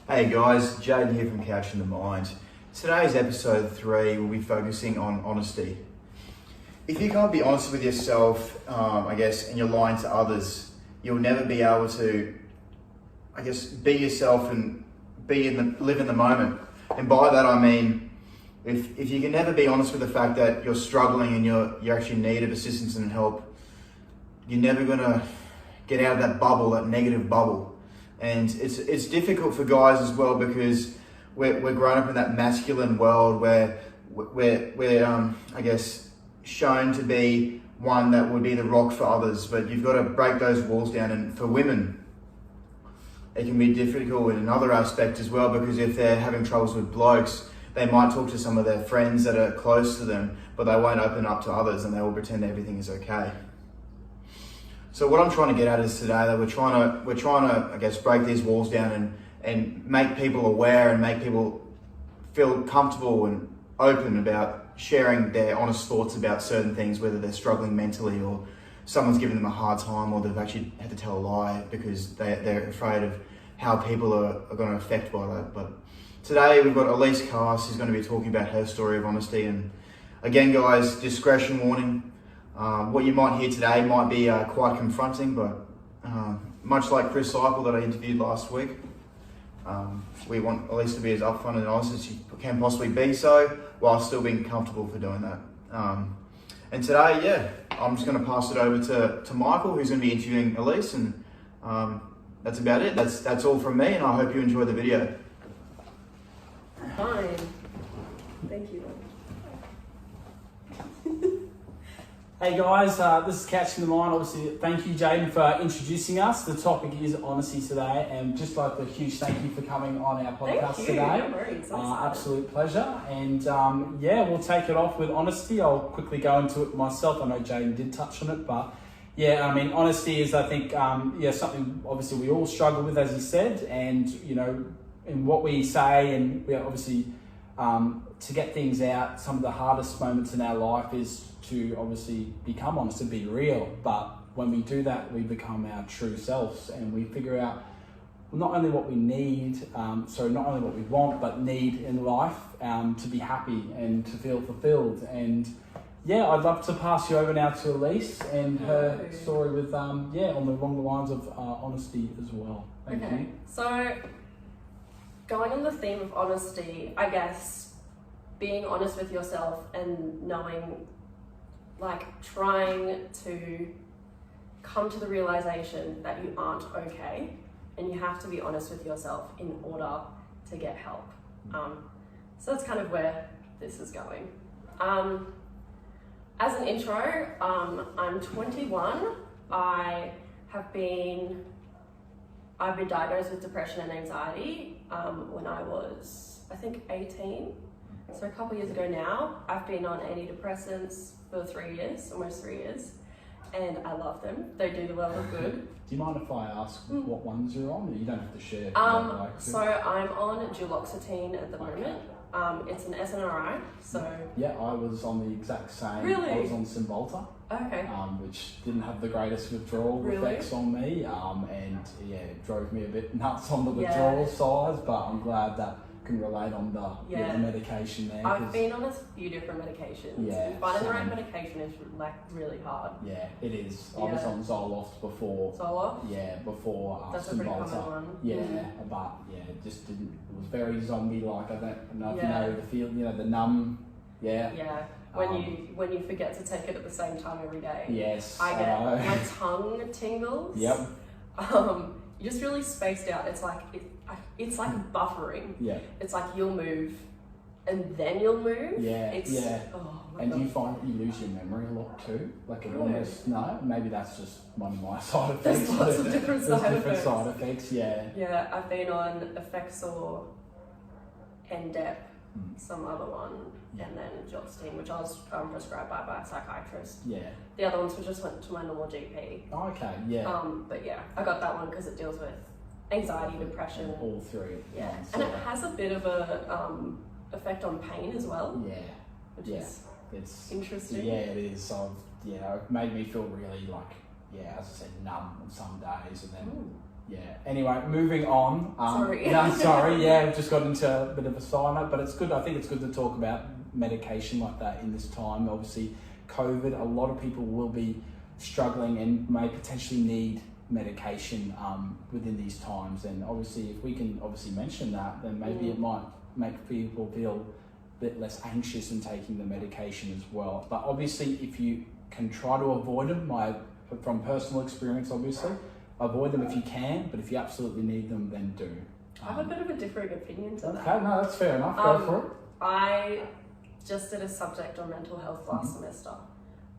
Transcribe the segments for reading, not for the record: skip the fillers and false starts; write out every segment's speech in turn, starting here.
Hey guys, Jaden here from Couch in the Mind. Today's episode 3 will be focusing on honesty. If you can't be honest with yourself, and you're lying to others, you'll never be able to, be yourself and live in the moment. And by that I mean, if you can never be honest with the fact that you're struggling and you actually need assistance and help, you're never gonna get out of that bubble, that negative bubble. And it's difficult for guys as well because we're grown up in that masculine world where we're shown to be one that would be the rock for others, but you've got to break those walls down. And for women, it can be difficult in another aspect as well, because if they're having troubles with blokes, they might talk to some of their friends that are close to them, but they won't open up to others and they will pretend everything is okay. So what I'm trying to get at is today that we're trying to break these walls down and make people aware and make people feel comfortable and open about sharing their honest thoughts about certain things, whether they're struggling mentally or someone's giving them a hard time or they've actually had to tell a lie because they're afraid of how people are going to affect by that. But today we've got Elise Carse who's going to be talking about her story of honesty. And again, guys, discretion warning. What you might hear today might be quite confronting, but much like Chris Cycle that I interviewed last week, we want Elise to be as upfront and honest as she can possibly be so, while still being comfortable for doing that. And today, I'm just going to pass it over to Michael, who's going to be interviewing Elise, and that's about it. That's all from me, and I hope you enjoy the video. Fine. Thank you. Hey guys, this is Couch in the Mind. Obviously, thank you, Jaden, for introducing us. The topic is honesty today, and just like a huge thank you for coming on our podcast today. No worries. Absolute pleasure. And we'll take it off with honesty. I'll quickly go into it myself. I know Jaden did touch on it, but honesty is, I think, something obviously we all struggle with, as he said, and in what we say, and we obviously to get things out. Some of the hardest moments in our life is to obviously become honest and be real, but when we do that, we become our true selves and we figure out not only what we need, not only what we want, but need in life to be happy and to feel fulfilled. And I'd love to pass you over now to Elise and her story with along the lines of honesty as well. Thank you. So going on the theme of honesty, I guess being honest with yourself and knowing, trying to come to the realization that you aren't okay, and you have to be honest with yourself in order to get help. So that's kind of where this is going. As an intro, I'm 21. I've been diagnosed with depression and anxiety when I was, I think, 18. So a couple of years ago now. I've been on antidepressants for 3 years, almost 3 years, and I love them. They do the world of good. Do you mind if I ask what ones you're on? You don't have to share. So I'm on duloxetine at the moment. It's an SNRI, so... Yeah, I was on the exact same. Really? I was on Cymbalta. Okay. Which didn't have the greatest withdrawal effects on me, it drove me a bit nuts on the withdrawal side, but I'm glad that can relate on the medication there. I've been on a few different medications. Finding the right medication is really hard. Yeah, it is. I was on Zoloft before. Zoloft? Yeah, before That's a pretty common one. But it just didn't. It was very zombie-like. I don't know if you know the feel. The numb. Yeah. Yeah. When you forget to take it at the same time every day. Yes. I get my tongue tingles. Yep. You're just really spaced out. It's like buffering. Yeah. It's like you'll move and then you'll move. Yeah. Oh my and God. do you find that you lose your memory a lot too? Maybe that's just one of my side effects. There's lots of different side effects. Yeah, I've been on Effexor, Endep, some other one, and then Duloxetine, which I was prescribed by a psychiatrist. Yeah. The other ones were just went to my normal GP. Oh, okay, yeah. But I got that one because it deals with anxiety, depression. All three. Yeah, and it has a bit of a effect on pain as well. Yeah. Which is it's interesting. Yeah, it is. It made me feel really as I said, numb on some days, and then Yeah. Anyway, moving on. Sorry. No, sorry. Yeah, we've just got into a bit of a side note, but it's good. I think it's good to talk about medication like that in this time. Obviously, COVID, a lot of people will be struggling and may potentially need medication within these times. And obviously, if we can obviously mention that, then maybe it might make people feel a bit less anxious in taking the medication as well. But obviously, if you can try to avoid them, from personal experience, obviously, avoid them if you can, but if you absolutely need them, then do. I have a bit of a differing opinion to that. Okay, no, that's fair enough. Go for it. I just did a subject on mental health last semester.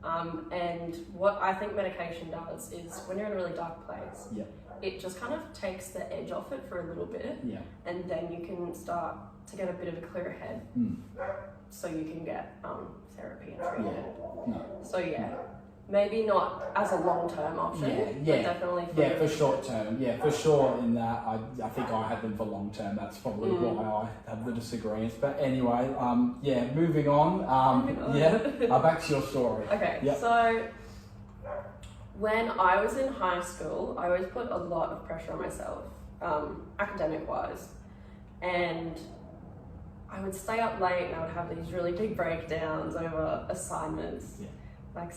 And what I think medication does is when you're in a really dark place, it just kind of takes the edge off it for a little bit, and then you can start to get a bit of a clearer head, so you can get therapy and treatment. So maybe not as a long-term option, but definitely for short term. Yeah, for sure. In that, I think I had them for long term. That's probably why I have the disagreements. But anyway, moving on. Back to your story. Okay, so when I was in high school, I always put a lot of pressure on myself, academic-wise, and I would stay up late and I would have these really big breakdowns over assignments, like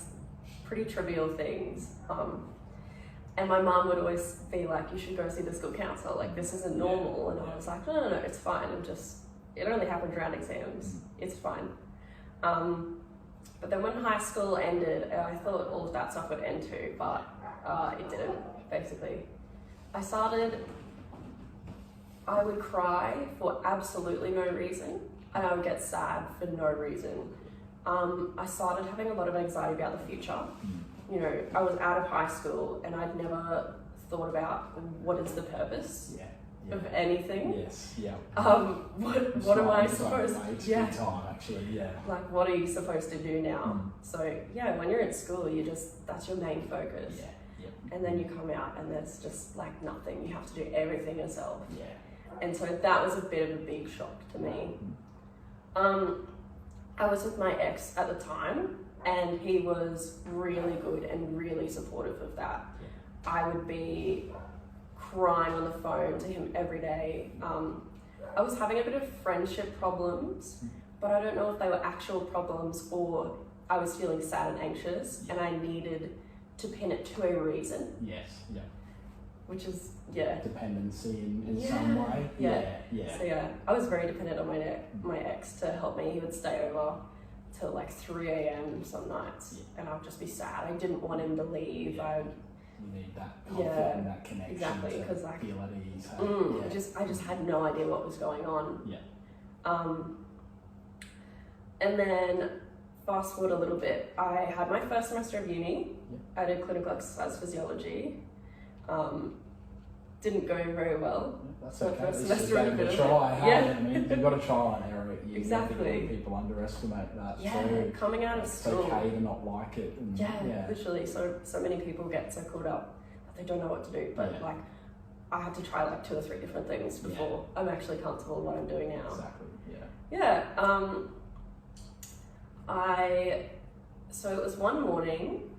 pretty trivial things. And my mum would always be like, you should go see the school counsellor, like this isn't normal. And I was like, no, it's fine. It only happens around exams. It's fine. But then when high school ended, I thought all of that stuff would end too, but it didn't, basically. I would cry for absolutely no reason, and I would get sad for no reason. I started having a lot of anxiety about the future. You know, I was out of high school and I'd never thought about what is the purpose of anything. What am I supposed to like, what are you supposed to do now? So when you're in school, that's your main focus. And then you come out and there's just like nothing. You have to do everything yourself. And so that was a bit of a big shock to me. I was with my ex at the time, and he was really good and really supportive of that. I would be crying on the phone to him every day. I was having a bit of friendship problems, but I don't know if they were actual problems or I was feeling sad and anxious, and I needed to pin it to a reason. Which is, dependency in some way. So I was very dependent on my ex to help me. He would stay over till like 3 a.m. some nights, and I would just be sad. I didn't want him to leave. You need that comfort and that connection to like, feel at ease. I just had no idea what was going on. And then fast forward a little bit, I had my first semester of uni. I did clinical exercise physiology. Didn't go very well. That's so okay. First semester of a try. I mean, you've got to try and error it. Exactly. People underestimate that too. Coming out of school, it's okay to not like it. And, literally. So many people get so caught up that they don't know what to do. But like, I had to try like 2 or 3 different things before I'm actually comfortable in what I'm doing now. Exactly. So it was one morning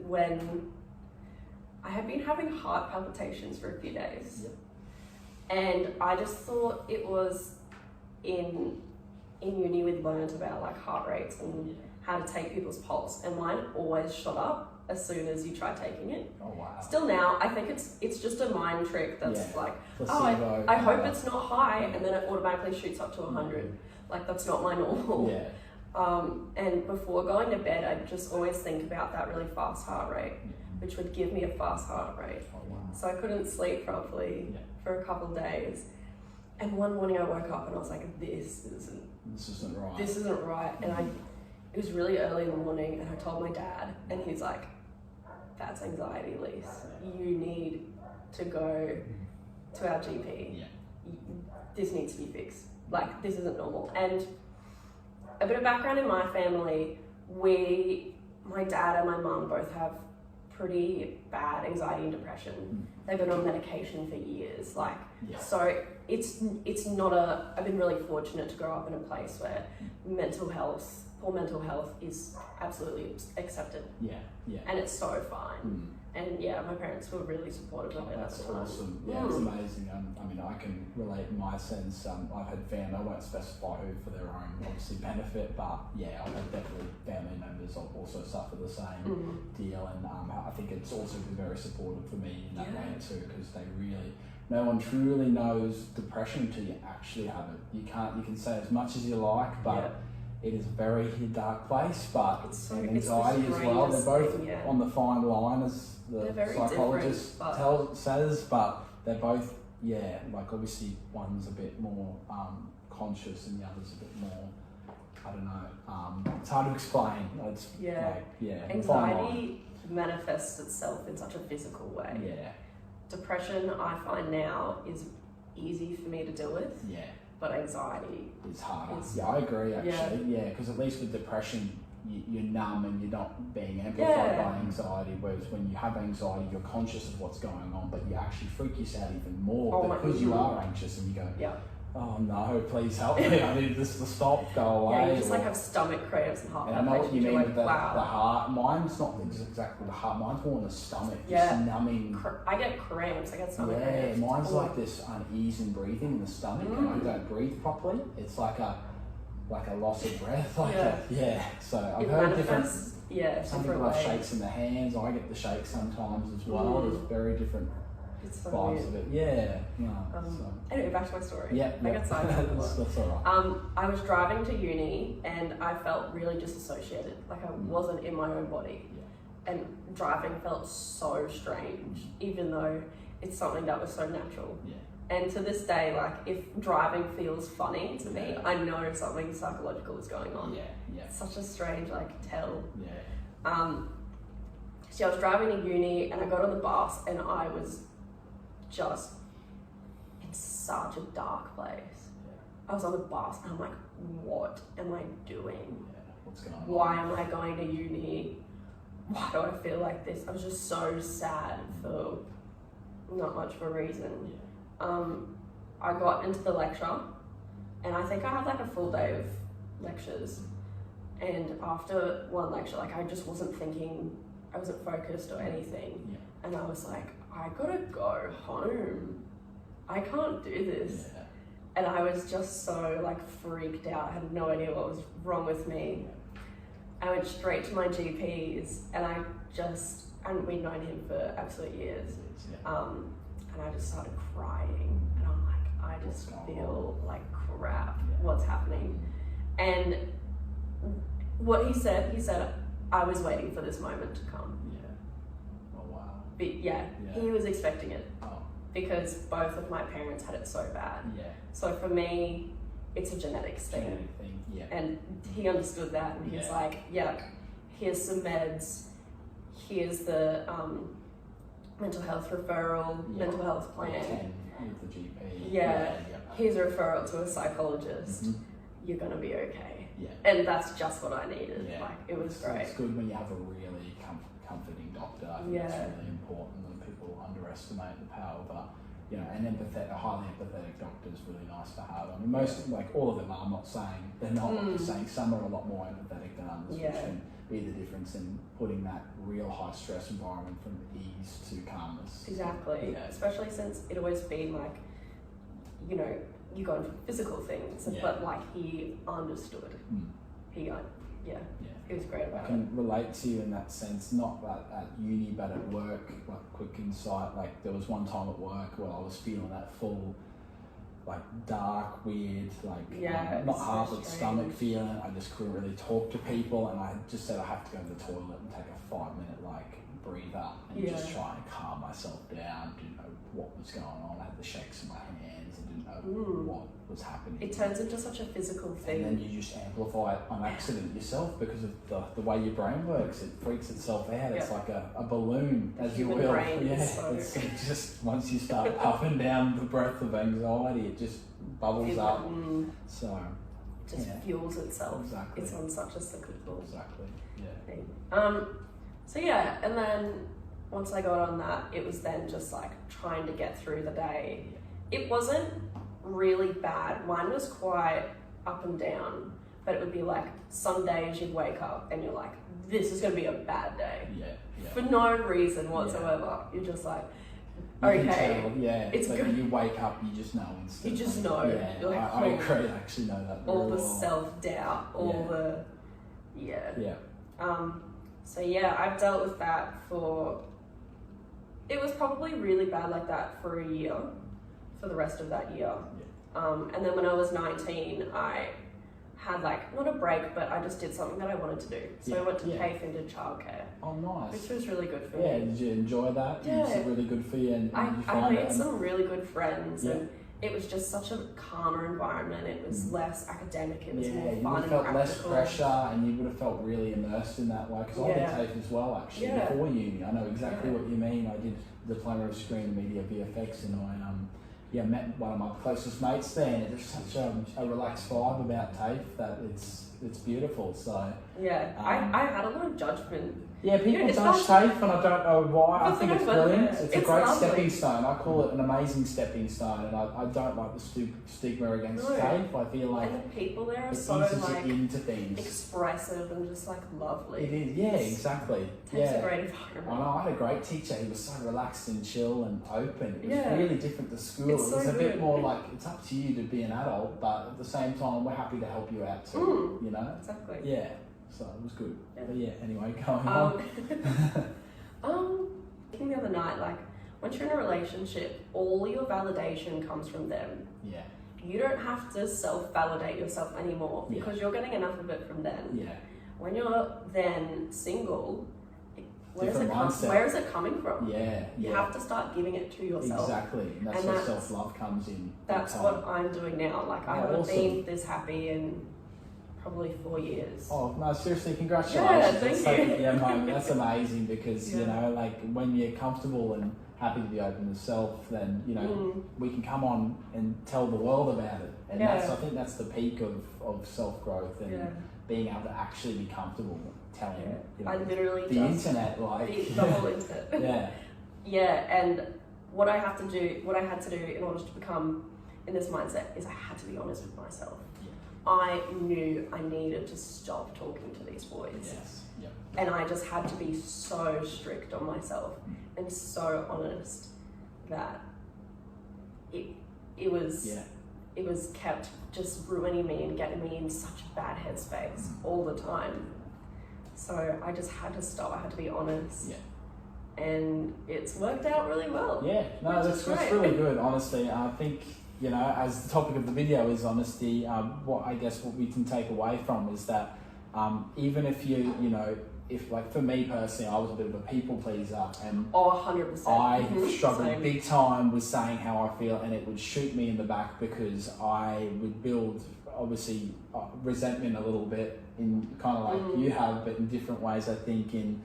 when I had been having heart palpitations for a few days. And I just thought it was in uni we'd learned about like heart rates and how to take people's pulse, and mine always shot up as soon as you try taking it. Oh wow. Still now, I think it's just a mind trick that's like, placebo, I hope it's not high, and then it automatically shoots up to 100. Like that's not my normal. And before going to bed, I'd just always think about that really fast heart rate, which would give me a fast heart rate. So I couldn't sleep properly for a couple of days. And one morning I woke up and I was like, this isn't right. And it was really early in the morning, and I told my dad, and he's like, that's anxiety, Elise. You need to go to our GP. This needs to be fixed. Like, this isn't normal. And a bit of background in my family, my dad and my mum both have pretty bad anxiety and depression. They've been on medication for years. So it's not I've been really fortunate to grow up in a place where mental health poor mental health is absolutely accepted, Yeah, yeah. and it's so fine. Mm. And yeah, my parents were really supportive of it. That's at the time. awesome. Yeah, it's amazing. I mean, I can relate in my sense. I've had family, I won't specify who for their own, obviously, benefit, but yeah, I've had definitely family members that also suffer the same deal. And I think it's also been very supportive for me in that way too, because they really, no one truly knows depression until you actually have it. You can say as much as you like, but it is a very dark place, but it's so, and anxiety as well. They're both thing, on the fine line, as the psychologist says, but they're both, like obviously one's a bit more conscious and the other's a bit more, I don't know, it's hard to explain. It's anxiety manifests itself in such a physical way. Yeah. Depression, I find now, is easy for me to deal with. Yeah. But anxiety is harder. I agree actually. Yeah, because at least with depression, you're numb and you're not being amplified by anxiety. Whereas when you have anxiety, you're conscious of what's going on, but you actually freak yourself out even more because you are anxious and you go, oh no, please help me! I need this to stop, go away. Yeah, you just like have stomach cramps and heart palpitations. And I know what you mean with the wow. heart. Mine's not exactly the heart. Mine's more in the stomach, just numbing. I get cramps. I get stomach cramps. Yeah, mine's like this unease in breathing in the stomach, and I don't breathe properly. It's like a loss of breath. So I've heard different. Some people have shakes in the hands. I get the shakes sometimes as well. There's very different. It's so vibes of it. Anyway, back to my story. I got sidetracked. That's all right. I was driving to uni and I felt really disassociated. Like I wasn't in my own body. And driving felt so strange, even though it's something that was so natural. And to this day, like if driving feels funny to me, I know something psychological is going on. It's such a strange tell. So I was driving to uni and I got on the bus and I was just in such a dark place. I was on the bus and I'm like, what am I doing? What's going on? Why am I going to uni? Why do I feel like this? I was just so sad for not much of a reason. I got into the lecture and I think I had like a full day of lectures, and after one lecture, like I just wasn't thinking, I wasn't focused or anything, and I was like, I gotta go home. I can't do this. And I was just so like freaked out. I had no idea what was wrong with me. I went straight to my GP's and and we'd known him for absolute years. And I just started crying and I'm like, I just feel like crap. What's happening? And what he said, I was waiting for this moment to come. Oh wow. But he was expecting it. Because both of my parents had it so bad. So for me, it's a genetics thing. And he understood that, and he was like, here's some meds, here's the mental health referral, mental health plan. With the GP. Here's a referral to a psychologist. You're gonna be okay. And that's just what I needed. Like it was great. It's good when you have a really comforting doctor. I think it's really important that people underestimate the power, but an highly empathetic doctor is really nice to have. I mean, most, all of them are. I'm not saying they're not. I'm just saying some are a lot more empathetic than others, which can be the difference in putting that real high stress environment from ease to calmness. Exactly. Especially since it always been like, you go into physical things, but like he understood. He was great about it. I can relate to you in that sense, not at uni but at work. Like quick insight, like there was one time at work where I was feeling that full dark, weird, not heart but stomach feeling. I just couldn't really talk to people, and I just said I have to go to the toilet and take a 5-minute breather and just try and calm myself down. Didn't know what was going on. I had the shakes in my hands. I didn't know what was happening. It turns into such a physical thing. And then you just amplify it on accident yourself because of the way your brain works. It freaks itself out. It's like a balloon, as you will. It's just once you start puffing down the breath of anxiety, it just bubbles up. So it just fuels itself. Exactly. It's on such a cyclical thing. So and then once I got on that, it was then just trying to get through the day. It wasn't really bad. Mine was quite up and down, but it would be like some days you'd wake up and you're like, this is going to be a bad day. For no reason whatsoever. You're just like, You can okay, tell, it's like good. when you wake up, you just know instantly. You just know. Yeah, You're like, I agree. I actually know that. all very the well. self-doubt, all the, Yeah. So yeah, I've dealt with that it was probably really bad like that for a year, for the rest of that year. And then when I was 19, I had like, not a break, but I just did something that I wanted to do. So I went to TAFE and did childcare. Oh, nice. Which was really good for Yeah, me. did you enjoy that? Yeah. Was it really good for you? And I you find made some really good friends, and it was just such a calmer environment. It was less academic, it was more you would fun have and felt practical. less pressure, and you would have felt really immersed in that way. Because I did TAFE as well, actually, before uni. I know exactly what you mean. I did Diploma of Screen and Media VFX, and I met one of my closest mates there, and it's such a relaxed vibe about TAFE that it's beautiful. So I had a lot of judgment. Yeah, people judge TAFE, and I don't know why. I think it's brilliant. Yeah. It's a great lovely. stepping stone. I call it an amazing stepping stone, and I don't like the stigma against TAFE. I feel like and the people there are it so eases like you into things. expressive and just like lovely. It is, yeah, exactly. Takes a great environment. I know, I had a great teacher. He was so relaxed and chill and open. It was Yeah. really different to school. It's It so was a bit good. more like, it's up to you to be an adult, but at the same time, we're happy to help you out too, you know? Exactly. Yeah, so it was good. Yeah. But yeah, anyway, going on. Thinking the other night, like, once you're in a relationship, all your validation comes from them. Yeah, You don't have to self-validate yourself anymore because you're getting enough of it from them. yeah. When you're then single, where is Different mindset. where is it coming from? Yeah, You yeah. have to start giving it to yourself. Exactly, and that's And where that's- self-love comes in. That's big what time. I'm doing now. Like, I Oh, haven't awesome. been this happy in probably 4 years. Oh no, seriously, congratulations. Yeah, That's thank you. Yeah, no, that's amazing because, you Yeah. know, like when you're comfortable and happy to be open to self, then, you know, we can come on and tell the world about it. And that's, I think that's the peak of self-growth and being able to actually be comfortable telling, you know, I literally the just internet, like... the whole internet. Yeah. Yeah, and what I had to do in order to become in this mindset is I had to be honest with myself. I knew I needed to stop talking to these boys. Yes. Yep. And I just had to be so strict on myself and so honest that it was kept just ruining me and getting me in such a bad headspace all the time. So I just had to stop. I had to be honest. Yeah. And it's worked out really well. Yeah, no, that's really good, honestly. I think, you know, as the topic of the video is honesty, what we can take away from is that even if you know, if like for me personally, I was a bit of a people pleaser and 100%. I struggled Same. big time with saying how I feel, and it would shoot me in the back because I would build obviously resentment a little bit in kind of like you have, but in different ways. I think in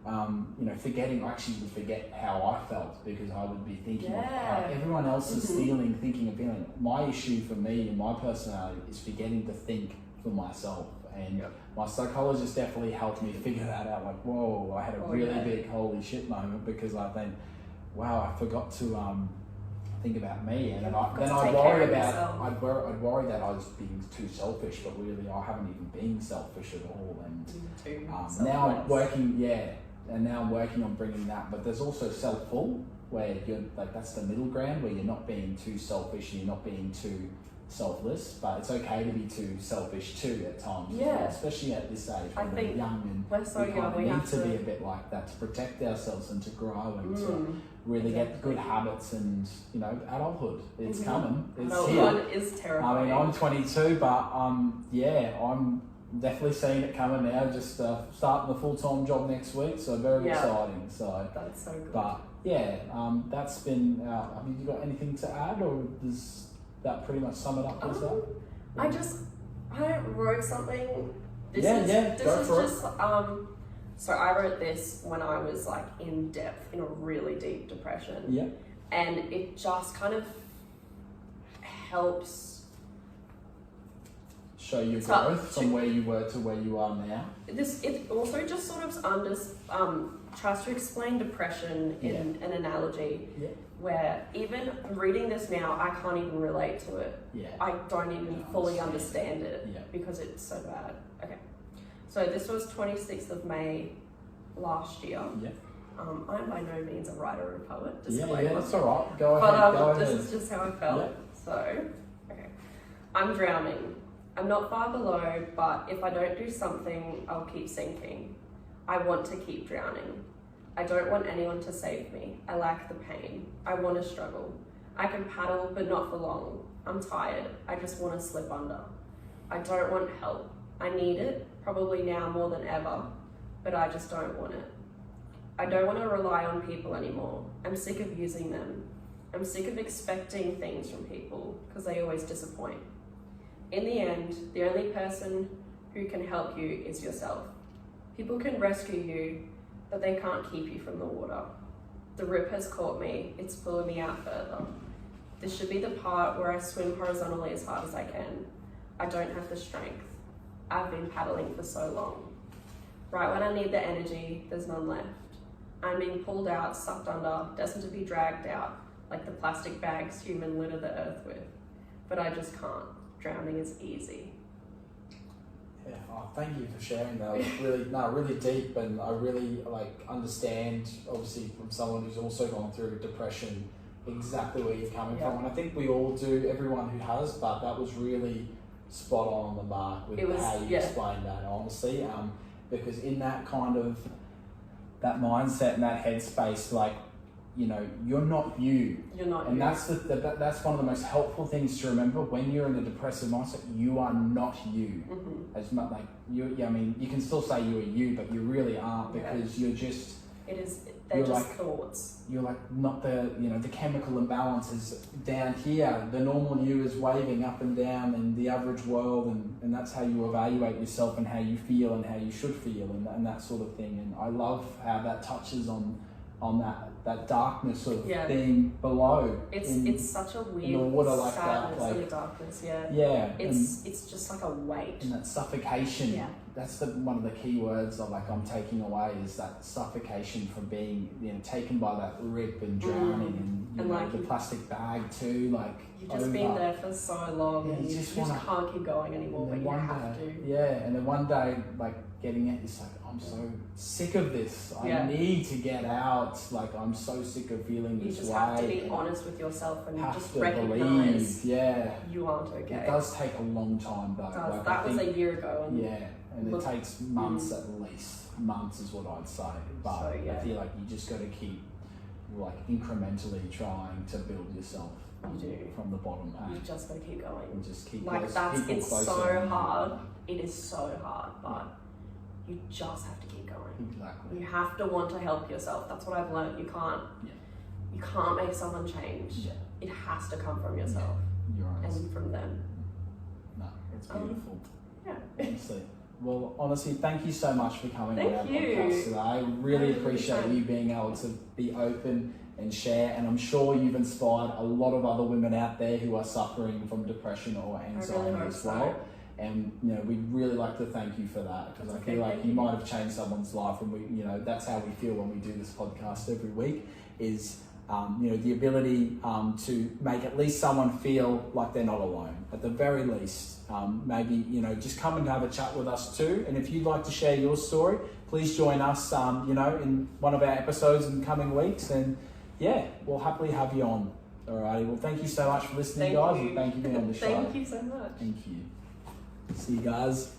you know, I actually would forget how I felt because I would be thinking of how everyone else is feeling, thinking and feeling. My issue for me and my personality is forgetting to think for myself. And my psychologist definitely helped me figure that out. Like, whoa, I had a really big holy shit moment because I think, wow, I forgot to think about me. And then I'd worry that I was being too selfish, but really I haven't even been selfish at all. And now I'm working, and now I'm working on bringing that. But there's also self-full, where you're like, that's the middle ground where you're not being too selfish and you're not being too selfless, but it's okay to be too selfish too at times, as well, especially at this age when we're young and we're so young, we need have to be a bit like that to protect ourselves and to grow and to really exactly. get good habits. And you know, adultment, it's coming, it's adulthood here. is terrifying. I mean, I'm 22, but I'm definitely seeing it coming now. Just starting the full-time job next week, so very exciting. So that's so good. But that's been. Have you got anything to add, or does that pretty much sum it up as that? I wrote something. So I wrote this when I was like in depth, in a really deep depression. Yeah. And it just kind of helps show your growth from where you were to where you are now. It also just sort of tries to explain depression in an analogy where even reading this now, I can't even relate to it. Yeah. I don't even fully understand it because it's so bad. Okay. So this was 26th of May last year. Yeah. I'm by no means a writer or a poet. Yeah, that's all right. Go ahead. But go this ahead. is just how I felt. Yeah. So, okay. I'm drowning. I'm not far below, but if I don't do something, I'll keep sinking. I want to keep drowning. I don't want anyone to save me. I like the pain. I want to struggle. I can paddle, but not for long. I'm tired. I just want to slip under. I don't want help. I need it, probably now more than ever, but I just don't want it. I don't want to rely on people anymore. I'm sick of using them. I'm sick of expecting things from people because they always disappoint. In the end, the only person who can help you is yourself. People can rescue you, but they can't keep you from the water. The rip has caught me. It's pulling me out further. This should be the part where I swim horizontally as hard as I can. I don't have the strength. I've been paddling for so long. Right when I need the energy, there's none left. I'm being pulled out, sucked under, destined to be dragged out, like the plastic bags humans litter the earth with. But I just can't. Drowning is easy. Yeah, thank you for sharing that. It was really deep, and I really understand, obviously, from someone who's also gone through depression, exactly where you're coming from. And I think we all do, everyone who has, but that was really spot on the mark with how you explained that, honestly. Because in that kind of that mindset and that headspace, you're not you. You're not and you. That's one of the most helpful things to remember when you're in a depressive mindset. You are not you. Mm-hmm. As much you can still say you are you, but you really aren't, because you're just. It is. They're just thoughts. You're not the chemical imbalance is down here. The normal you is waving up and down in the average world, and that's how you evaluate yourself and how you feel and how you should feel and that sort of thing. And I love how that touches on that darkness of being below. It's such a weird in the water like sadness that, and the darkness. Yeah. It's just like a weight. And that suffocation. Yeah. That's one of the key words of I'm taking away, is that suffocation from being taken by that rip and drowning and the plastic bag too. You've just been there for so long, and you just can't keep going anymore, but you have to. Yeah, and then one day getting it, it's I'm so sick of this. I need to get out. I'm so sick of feeling this way. You just have to be honest with yourself and just believe. recognize Yeah. You aren't okay. It does take a long time though. It does. That was a year ago. And it takes months at least. Months is what I'd say. But I feel like you just got to keep incrementally trying to build yourself. You do. From the bottom. You just got to keep going. And just keep it's so hard. It is so hard, but you just have to keep going. Exactly. You have to want to help yourself. That's what I've learned. You can't make someone change. Yeah. It has to come from yourself. You're honest. And from them. No, it's beautiful. Honestly. Well, honestly, thank you so much for coming on our Thank you. podcast today. I really appreciate you being able to be open and share, and I'm sure you've inspired a lot of other women out there who are suffering from depression or anxiety as well. And we'd really like to thank you for that, because I feel like you might have changed someone's life, and we, that's how we feel when we do this podcast every week. Is the ability to make at least someone feel like they're not alone. At the very least, maybe just come and have a chat with us too. And if you'd like to share your story, please join us. In one of our episodes in coming weeks, and we'll happily have you on. Alrighty. Well, thank you so much for listening, guys, and thank you for being on the show. Thank you so much. Thank you. See you guys.